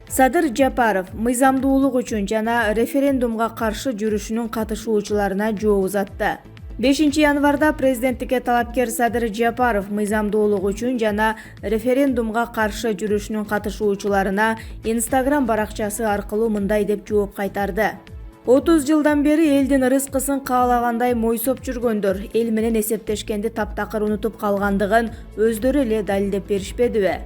Садыр Жапаров мыйзамдуулук үчүн жана референдумга каршы жүрүшүнүн катышуучуларына жооп узатты. 5 январда президенттикке талапкер Садыр Жапаров мыйзамдуулук үчүн жана референдумга каршы жүрүшүнүн катышуучуларына Instagram баракчасы аркылуу мындай деп жооп кайтарды. 30 жылдан бери элдин рызкысын каалагандай мойсоп жүргөндөр эл менен эсептешкенди таптакыр унутуп калгандыгын өздөрү эле далилдеп беришпедиби?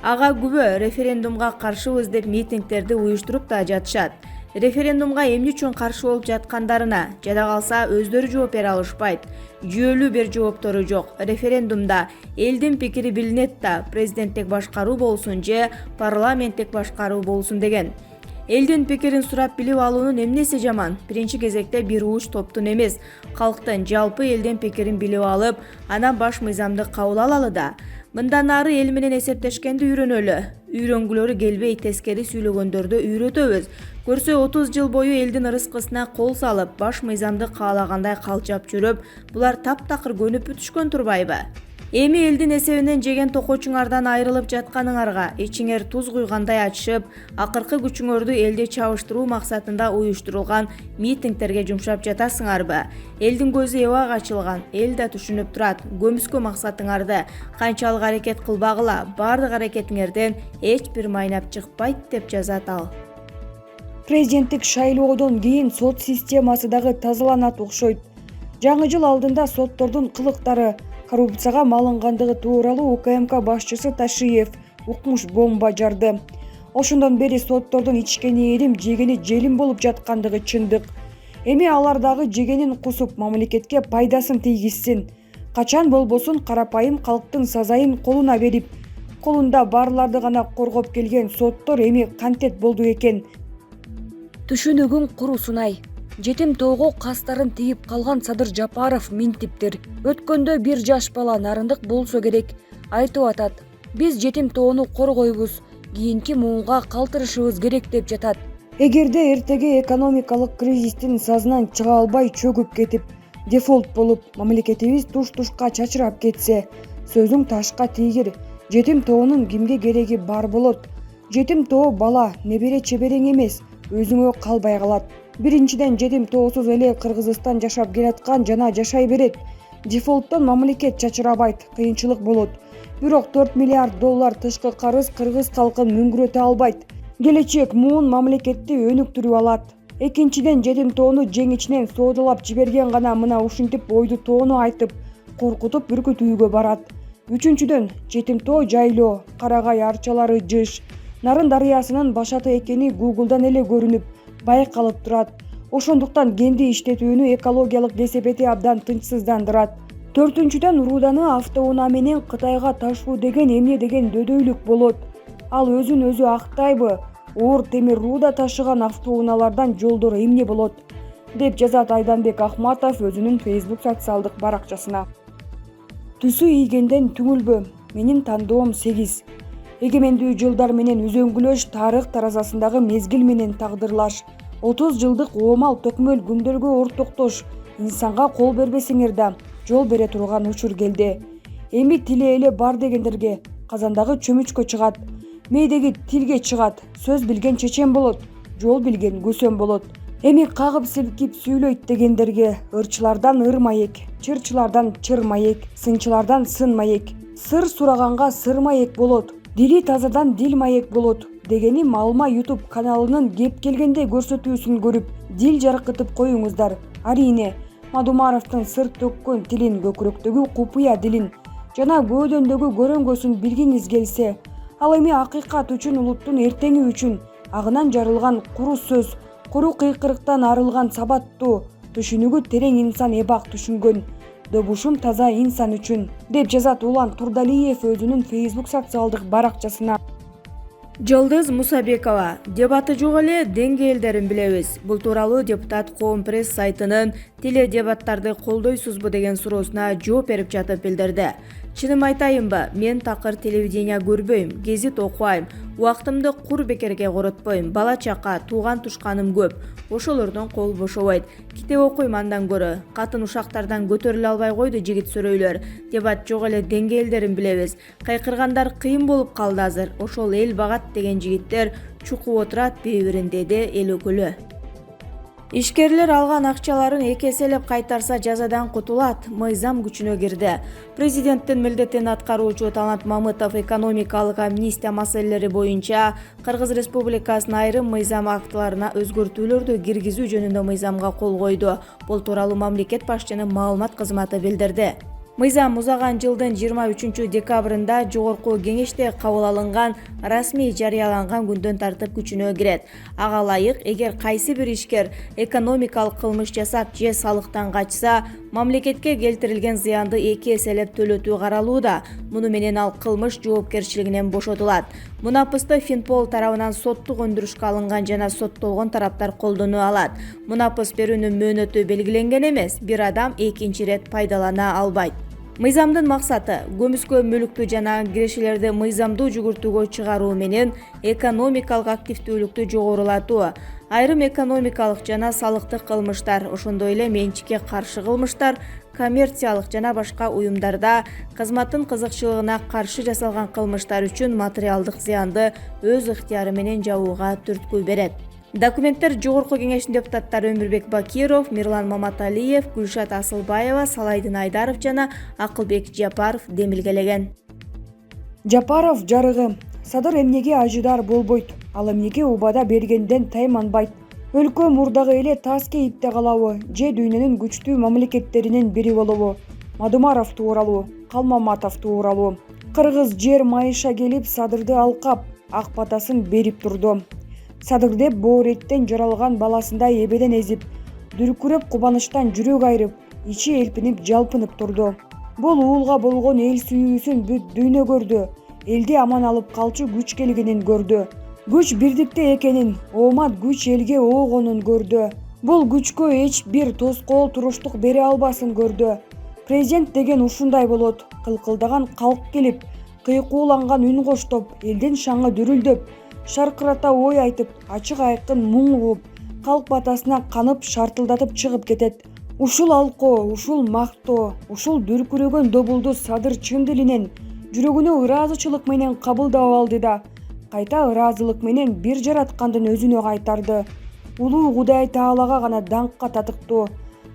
Ага күбө референдумга каршыбыз деп митингдерди уюштуруп да жатышат. Референдумга эмне үчүн каршы болуп жаткандарына жада калса өздөрү жооп бере алышпайт. Жүйөлүү бир жооптору жок. Референдумда элдин пикири билинет да, президенттик башкаруу болсун же парламенттик башкаруу болсун деген. Элдин пикирин сурап билип алуунун эмнеси жаман? Биринчи кезекте бир уч топтун эмес, калктын жалпы элдин пикирин билип алып, анан баш мыйзамды кабыл алалы да. Мындан ары эл менен эсептешкенди үйрөнөлү. Үйрөнгүлөрү келбей тескери сүйлөгөндөрдү үйрөтөбүз. Көрсө 30 жыл бою элдин рызкысына кол салып, баш мыйзамды каалагандай калчап жүрүп, булар таптакыр көнүп бүтүшкөн турбайбы? Эми элдин эсебинен жеген токочуңардан айрылып жатканыңарга ичиңер туз куйгандай ачышып, акыркы күчүңөрдү элди чабыштыруу максатында уюштурулган митингдерге жумшап жатасыңарбы? Элдин көзү эбак ачылган, эл да түшүнүп турат. Көмүскө максатыңарды канчалык аракет кылбагыла, бардык аракетиңерден эч бир майнап чыкпайт деп жазат ал. Президенттик шайлоодон кийин сот системасы дагы тазаланат окшойт. Жаңы жыл алдында соттордун кылыктары коррупцияга малынгандыгы тууралуу УКМК башчысы Ташиев укмуш бомба жарды. Ошондон бери соттордун ичкени эрим, жегени желим болуп жаткандыгы чындык. Эми алар дагы жегенин кусуп, мамлекетке пайдасын тийгизсин. Качан болбосун карапайым калктын сазайын колуна берип, колунда барларды гана коргоп келген соттор эми кантет болду экен? Түшүнүгүң курусунай. Жетим тоого кастарын тийип калган Садыр Жапаров минтиптир. Өткөндө бир жаш бала нарындык болсо керек айтып атат. Биз жетим тоону коргойбуз, кийинки муунга калтырышыбыз керек деп жатат. Эгерде эртеге экономикалык кризистин сазынан чыга албай чөгүп кетип, дефолт болуп, мамлекетибиз туш-тушка чачырап кетсе, сөзүң ташка тийгир. Жетим тоонун кимге кереги бар болот? Жетим тоо бала, небере чеберең эмес, өзүңө калбай калат. Биринчиден, жетим тоосуз эле Кыргызстан жашап келаткан жана жашай берет. Дефолттон мамлекет чачырабайт, кыйынчылык болот. Бирок 4 миллиард доллар тышкы карыз кыргыз калкын мүңгүрөтө албайт. Келечек муун мамлекетти өнүктүрүп алат. Экинчиден, жетим тоону жеңичинен соодалап жиберген гана мына ушинтип ойду тоону айтып, коркутуп бүркүтүүгө барат. Үчүнчүдөн, жетим тоо жайлоо, Карагай арчалары жыш, Нарын дарыясынын башаты экени Google'дан эле көрүнүп, байкалып турат. Ошондуктан кенди иштетүүнү экологиялык кесепети абдан тынчсыздандырат. Төртүнчүдөн, Руданы автоунаа менен Кытайга ташуу деген эмне деген дөдөйлүк болот. Ал өзүн өзү актайбы? Оор темир Руда ташыган автоунаалардан жолдор эмне болот? Деп жазат Айданбек Ахматов өзүнүн Facebook социалдык баракчасына. Түсү ийгенден түңүлбө. Менин тандоом 8. Эгемендүү жылдар менен үзөңгүлөш, тарых таразасындагы мезгил менен тагдырлаш. 30 жылдык оомал төкмөл күндөргө ортоктош. Инсанга кол бербесеңер да жол бере турган учур келди. Эми тиле эле бар дегендерге казандагы чөмүчкө чыгат. Мээдеги тилге чыгат. Сөз билген чечен болот, жол билген көсөм болот. Эми кагып силкип сүйлөйт дегендерге ырчылардан ыр маек, чырчылардан чыр маек, сынчылардан сын маек. Сыр сураганга сыр маек болот. Дили тазадан дил маек болот дегени Малма YouTube каналынын кеп келгенде көрсөтүүсүн көрүп, дил жаркытып коюңуздар. Арине, Мадумаровдун сыр төккөн тилин, көкүрөктөгү купуя дилин жана көөдөндөгү көрөңгөсүн билгиңиз келсе, ал эми акыйкат үчүн, улуттун эртеңи үчүн агынан жарылган куру сөз, куру кыйкырыктан арылган сабаттуу, түшүнүгү терең инсан эбак түшүнгөн, добушум таза инсан үчүн, деп жазат Улан Турдалиев өзүнүн Facebook социалдык баракчасына. Жолдуз Мусабекова, дебаты жок эле деңгээлдерин билебиз. Бул тууралуу депутат Коом пресс сайтынын теле дебаттарды колдойсузбу деген суроосуна жооп берип жатып билдирди. Чыным айтайынбы, мен такыр телевидение көрбөйм, гезит окубайм, убактымды кур бекерге коротпойм, бала чака, тууган тушканым көп, ошолордон кол бошобойт. Китеп окуйм андан көрө, катын ушактардан көтөрүлө албай койду жигит сөрөйлөр. Дебат жок эле деңгээлдерин билебиз. Кайкыргандар кыйын болуп калды азыр. Ошол эл багат деген жигиттер чукуп отурат бири-бирин, деди эл өкүлү. Ишкерлер алган акчаларын эки эселеп кайтарса жазадан кутулат. Мыйзам күчүнө кирди. Президенттин милдетин аткаруучу Талант Мамытов экономикалык амнистия маселелери боюнча Кыргыз Республикасынын айрым мыйзам актыларына өзгөртүүлөрдү киргизүү жөнүндө мыйзамга кол койду. Бул тууралуу мамлекет башчынын маалымат кызматы билдирди. Мыйзам узаган жылдын 23 декабрында жогорку кеңеште кабыл алынган, расмий жарыяланган күндөн тартып күчүнө кирет. Ага ылайык, эгер кайсы бир ишкер экономикалык кылмыш жасап же салыктан качса, мамлекетке келтирилген зыянды эки эселеп төлөтүү каралууда. Муну менен ал кылмыш жоопкерчилигинен бошотулат. Мунапысты Финпол тарабынан соттук өндүрүшкө алынган жана соттолгон тараптар колдоно алат. Мунапыс берүүнүн мөөнөтү белгиленген эмес, бир адам экинчи ирет пайдалана албайт. Мыйзамдын максаты көмүскө мүлүктү жана кирешелерди мыйзамдуу жүгүртүүгө чыгаруу менен экономикалык активдүүлүктү жогорулатуу. Айрым экономикалык жана салыктык кылмыштар, ошондой эле менчикке каршы кылмыштар, коммерциялык жана башка уюмдарда кызматтын кызыкчылыгына каршы жасалган кылмыштар үчүн материалдык зыянды өз ыктыяры менен жабууга түрткү берет. Документтер жогорку кеңештин депутаттары Өмүрбек Бакиров, Мирлан Маматалиев, Гүлшат Асылбаева, Салайдын Айдаров жана Акылбек Жапаров демилгелеген. Жапаров жарыгы: Садыр эмнеге ажыдар болбойт, ал эмнеге убада бергенден тайманбайт. Өлкө мурдагы эле тас кейипте калабы, же дүйнөнүн күчтүү мамлекеттеринин бири болобу? Мадумаров тууралуу, Калмаматов тууралуу. Кыргыз жер майыша келип Садырды алкап, ак батасын берип турду. Садыр деп боореттен жаралган баласындай эбеден эзип, дүркүрөп кубанычтан жүрөк айрып, ичи элпинип жалпынып турду. Бул уулга болгон эл сүйүүсүн бүт дүйнө көрдү. Элди аман алып калчу күч келгенин көрдү. Күч бирдикте экенин, оомат күч элге оогонун көрдү. Бул күчкө эч бир тоскоол туруштук бере албасын көрдү. Президент деген ушундай болот. Кылкылдаган калк келип, кыйкууланган үн коштоп, элдин шаңы дүрүлдөп, шаркырата ой айтып, ачык айкын муң угуп, калк батасына канып шартылдатып чыгып кетет. Ушул алкоо, ушул мактоо, ушул дүркүрөгөн добулду Садыр чын дилинен, жүрөгүнө ыраазычылык менен кабылдап алды да, кайта ыраазылык менен бир жараткандын өзүнө кайтарды. Улуу Кудай Таалага гана даңкка татыктуу.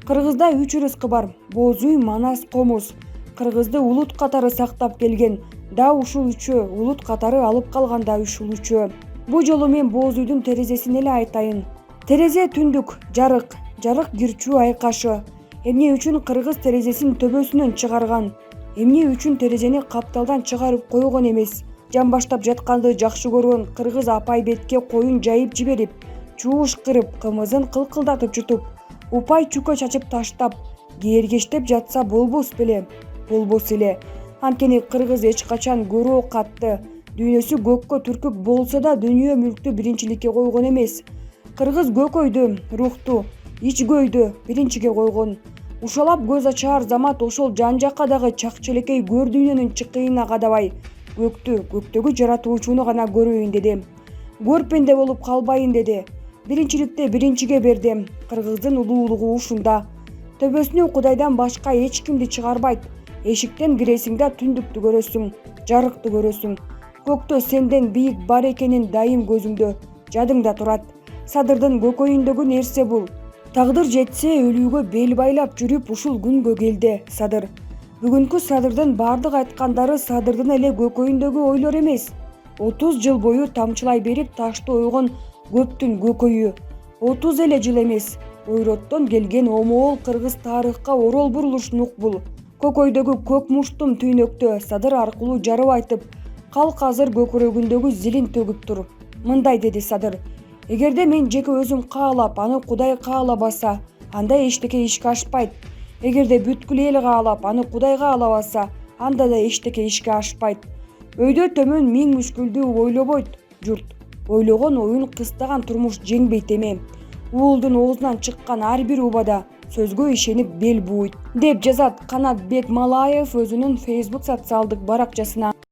Кыргызда 3 ырыскы бар: Боозүй, Манас, Комуз. Кыргызды улут катары сактап келген да ушул үчөө, улут катары алып калганда ушул үчөө. Бу жолу мен Боозүйдүн терезесин эле айтайын. Терезе түндүк, жарык, жарык кирчүү айкашы. Эмне үчүн кыргыз терезесин төбөсүнөн чыгарган? Эмне үчүн терезени капталдан чыгарып койгон эмес? Жан баштап жатканды жакшы көргөн кыргыз апай бетке коюн жайып жиберип, чууш кырып, кымызын кылкылдатып жутуп, упай чүкө чачып таштап, кээргештеп жатса болбос беле? Болбос эле. Анткени кыргыз эч качан көрөө катты, дүйнөсү көккө түркүк болсо да дүйнө мүлктү биринчиликке койгон эмес. Кыргыз көкөйдү, рухту, ичгөйдү биринчиге койгон. Ушалап көз ачаар замат ошол жан жакка дагы чакчелекей көр дүйнөнүн чыкыйына кадабай, көктөгү жаратуучуну гана көрөйүн деди. Көрпенде болуп калбайын деди. Биринчиликти биринчиге берди. Кыргыздын улуулугу ушунда. Төбөсүнө Кудайдан башка эч кимди чыгарбайт. Эшиктен киресиң да түндүктү көрөсүң, жарыкты көрөсүң. Көктө сенден бийик бар экенин дайым көзүңдө, жадыңда турат. Садырдын көкөйүндөгү нерсе бул. Тагдыр жетсе өлүүгө бел байлап жүрүп ушул күнгө келди Садыр. Бүгүнкү Садырдын бардык айткандары Садырдын эле көкөйүндөгү ойлор эмес. 30 жыл бою тамчылай берип ташты ойгон көптүн көкөйү. 30 эле жыл эмес. Ойроттон келген омоол кыргыз тарыхка орол бурулуш нук бул. Көкөйдөгү көк муштум түйнөктө Садыр аркылуу жарып айтып, калк азыр көкүрөгүндөгү зилин төгүп тур. Мындай деди Садыр: эгерде мен жеке өзүм каалап, аны Кудай каалабаса, анда эчтеке ишке ашпайт. Эгерде бүткүл эл каалап, аны Кудай каалабаса, анда да эчтеке ишке ашпайт. Өйдө төмөн миң мүшкүлдү ойлобойт журт. Ойлогон оюн кыстаган турмуш жеңбейт эме. Уулдун оозунан чыккан ар бир убада сөзгө ишенип бел бууйт деп жазат Канат Бекмалаев өзүнүн Facebook социалдык баракчасына.